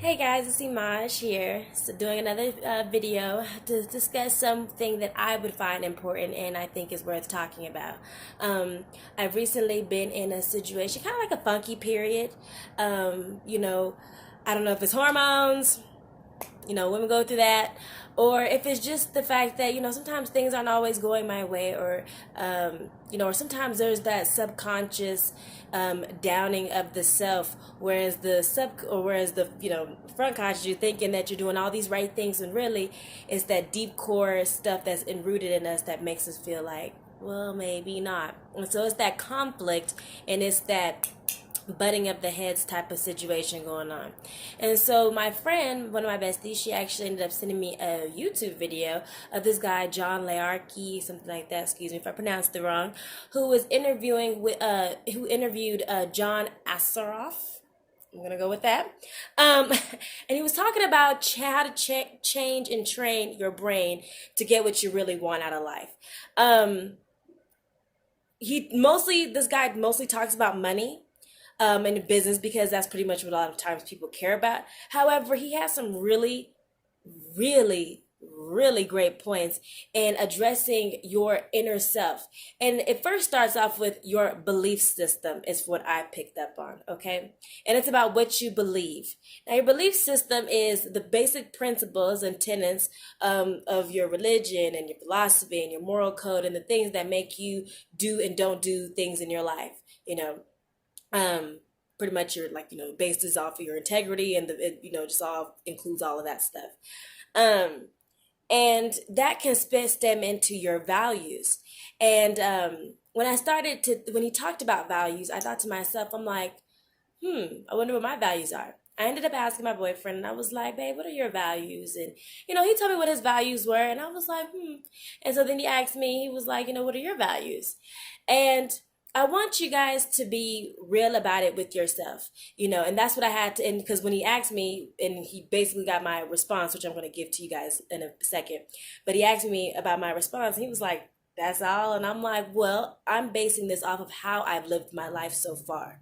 Hey guys, it's Imaj here. So doing another video to discuss something that I would find important and I think is worth talking about. I've recently been in a situation, kind of like a funky period. I don't know if it's hormones, women go through that, or if it's just the fact that sometimes things aren't always going my way, or sometimes there's that subconscious downing of the self, whereas the front conscious, you're thinking that you're doing all these right things, and really it's that deep core stuff that's enrooted in us that makes us feel like, well, maybe not. And so it's that conflict, and it's that butting of the heads type of situation going on. And so my friend, one of my besties, she actually ended up sending me a YouTube video of this guy, John Learkey, something like that, excuse me if I pronounced it wrong, who interviewed John Assaroff. I'm gonna go with that. And he was talking about how to change and train your brain to get what you really want out of life. This guy mostly talks about money in business, because that's pretty much what a lot of times people care about. However, he has some really, really, really great points in addressing your inner self. And it first starts off with your belief system, is what I picked up on, okay? And it's about what you believe. Now, your belief system is the basic principles and tenets of your religion and your philosophy and your moral code, and the things that make you do and don't do things in your life, pretty much your, based is off of your integrity, and just all includes all of that stuff. And that can stem into your values. And when he talked about values, I thought to myself, I'm like, I wonder what my values are. I ended up asking my boyfriend, and I was like, babe, what are your values? And he told me what his values were, and I was like, And so then he asked me, he was like, what are your values? And I want you guys to be real about it with yourself, and that's what I had to, and because when he asked me, and he basically got my response, which I'm going to give to you guys in a second, but he asked me about my response, and he was like, that's all. And I'm like, well, I'm basing this off of how I've lived my life so far,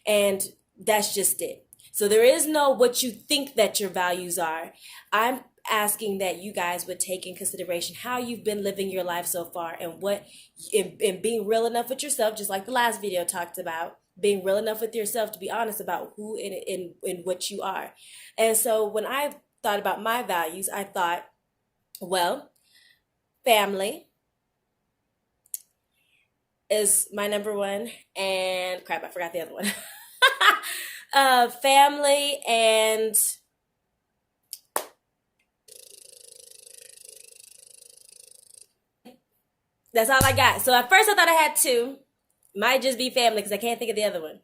and that's just it. So there is no what you think that your values are. I'm asking that you guys would take in consideration how you've been living your life so far, and and being real enough with yourself, just like the last video talked about, being real enough with yourself to be honest about who in what you are. And so when I thought about my values, I thought, well, family is my number one, and crap, I forgot the other one. Family, and that's all I got. So at first I thought I had two. Might just be family, because I can't think of the other one.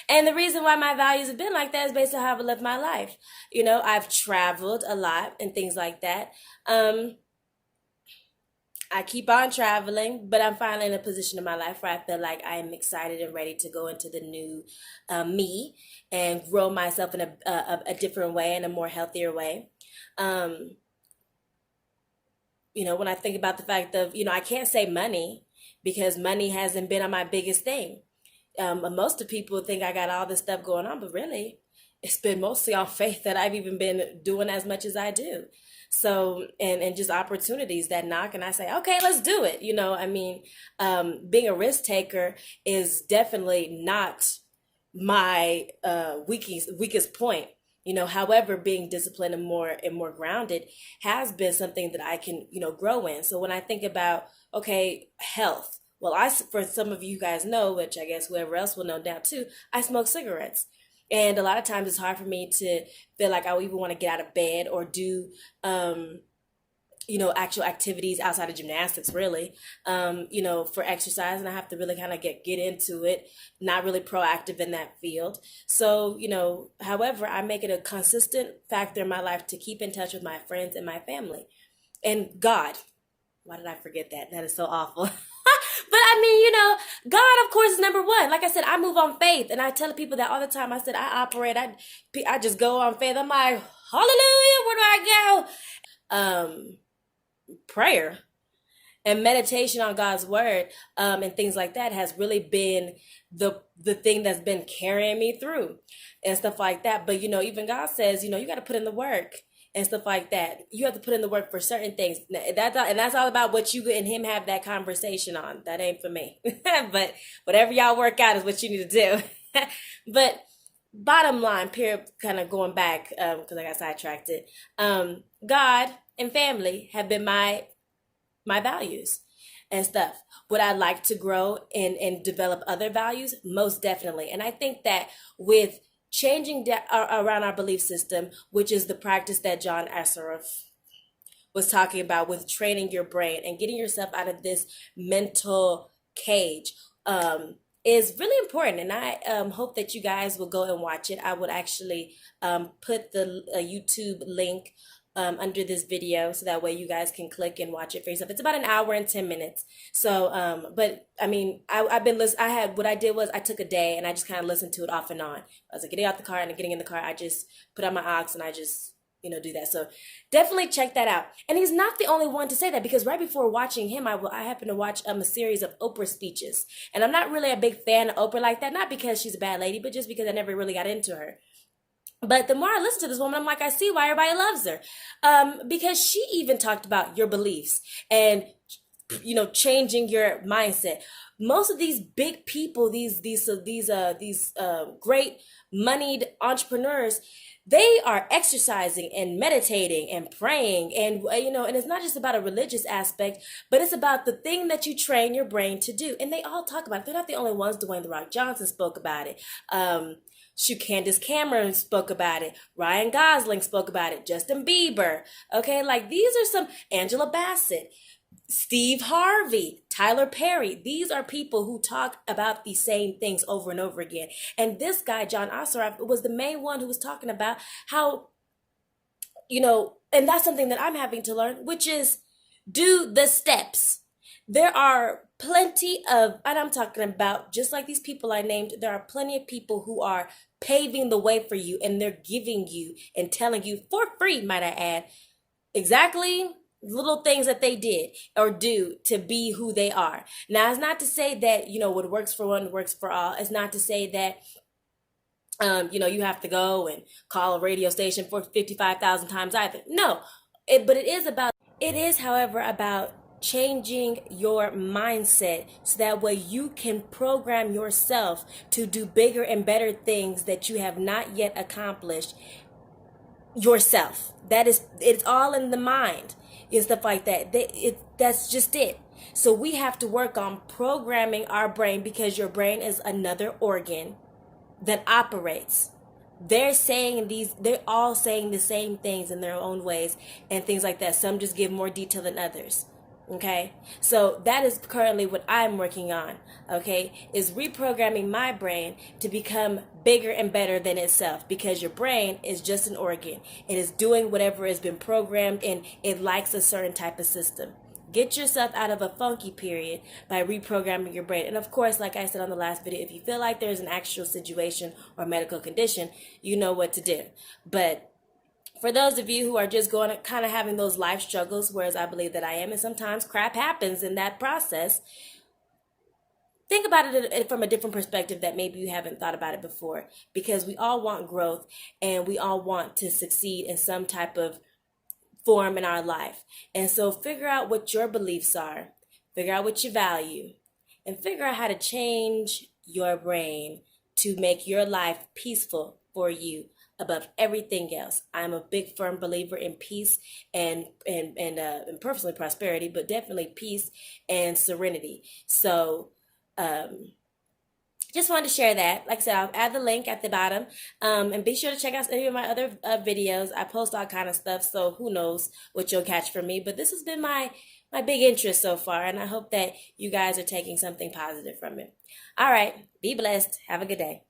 And the reason why my values have been like that is based on how I've lived my life. I've traveled a lot and things like that. I keep on traveling, but I'm finally in a position in my life where I feel like I am excited and ready to go into the new me and grow myself in a different way, in a more healthier way. When I think about the fact of, I can't say money, because money hasn't been on my biggest thing. Most of people think I got all this stuff going on, but really, it's been mostly on faith that I've even been doing as much as I do. So, and just opportunities that knock, and I say, okay, let's do it. Being a risk taker is definitely not my weakest point. However, being disciplined and more grounded has been something that I can, grow in. So when I think about, okay, health, well, for some of you guys know, which I guess whoever else will know now too, I smoke cigarettes. And a lot of times it's hard for me to feel like I even want to get out of bed or do, actual activities outside of gymnastics, really, for exercise. And I have to really kind of get into it, not really proactive in that field. So, however, I make it a consistent factor in my life to keep in touch with my friends and my family. And God, why did I forget that? That is so awful. But God, of course, is number one. Like I said, I move on faith, and I tell people that all the time. I said, I just go on faith. I'm like, hallelujah, where do I go? Prayer. And meditation on God's word, and things like that has really been the thing that's been carrying me through and stuff like that. But even God says, you got to put in the work and stuff like that. You have to put in the work for certain things. That's all about what you and him have that conversation on. That ain't for me. But whatever y'all work out is what you need to do. But bottom line, period, kind of going back, because I got sidetracked. God and family have been my values and stuff. Would I like to grow and develop other values? Most definitely. And I think that with changing around our belief system, which is the practice that John Assaraf was talking about with training your brain and getting yourself out of this mental cage, is really important. And I hope that you guys will go and watch it. I would actually put the YouTube link under this video, so that way you guys can click and watch it for yourself. It's about an hour and 10 minutes. So, but I mean, I've been listening. What I did was I took a day and I just kind of listened to it off and on. I was like getting out the car and getting in the car. I just put on my aux and I just, do that. So definitely check that out. And he's not the only one to say that, because right before watching him, I happened to watch a series of Oprah speeches. And I'm not really a big fan of Oprah like that. Not because she's a bad lady, but just because I never really got into her. But the more I listen to this woman, I'm like, I see why everybody loves her. Because she even talked about your beliefs and, changing your mindset. Most of these big people, these great moneyed entrepreneurs, they are exercising and meditating and praying, and and it's not just about a religious aspect, but it's about the thing that you train your brain to do. And they all talk about it. They're not the only ones. Dwayne "The Rock" Johnson spoke about it. Candace Cameron spoke about it. Ryan Gosling spoke about it. Justin Bieber. Okay, like these are some, Angela Bassett, Steve Harvey, Tyler Perry. These are people who talk about the same things over and over again. And this guy, John Assaraf, was the main one who was talking about how, and that's something that I'm having to learn, which is do the steps. There are plenty of, and I'm talking about just like these people I named, there are plenty of people who are paving the way for you, and they're giving you and telling you for free, might I add, exactly little things that they did or do to be who they are. Now, it's not to say that, what works for one works for all. It's not to say that, you have to go and call a radio station for 55,000 times either. No, but it is, however, about changing your mindset so that way you can program yourself to do bigger and better things that you have not yet accomplished yourself. It's all in the mind and stuff like that. That's just it. So we have to work on programming our brain, because your brain is another organ that operates. They're all saying the same things in their own ways and things like that. Some just give more detail than others. Okay, so that is currently what I'm working on, okay, is reprogramming my brain to become bigger and better than itself, because your brain is just an organ. It is doing whatever has been programmed, and it likes a certain type of system. Get yourself out of a funky period by reprogramming your brain. And of course, like I said on the last video, if you feel like there's an actual situation or medical condition, you know what to do. But for those of you who are just going to kind of having those life struggles, whereas I believe that I am, and sometimes crap happens in that process, think about it from a different perspective that maybe you haven't thought about it before, because we all want growth and we all want to succeed in some type of form in our life. And so figure out what your beliefs are, figure out what you value, and figure out how to change your brain to make your life peaceful for you above everything else. I'm a big firm believer in peace and personally prosperity, but definitely peace and serenity. So just wanted to share that. Like I said, I'll add the link at the bottom, and be sure to check out any of my other videos. I post all kind of stuff, so who knows what you'll catch from me. But this has been my big interest so far, and I hope that you guys are taking something positive from it. All right, be blessed. Have a good day.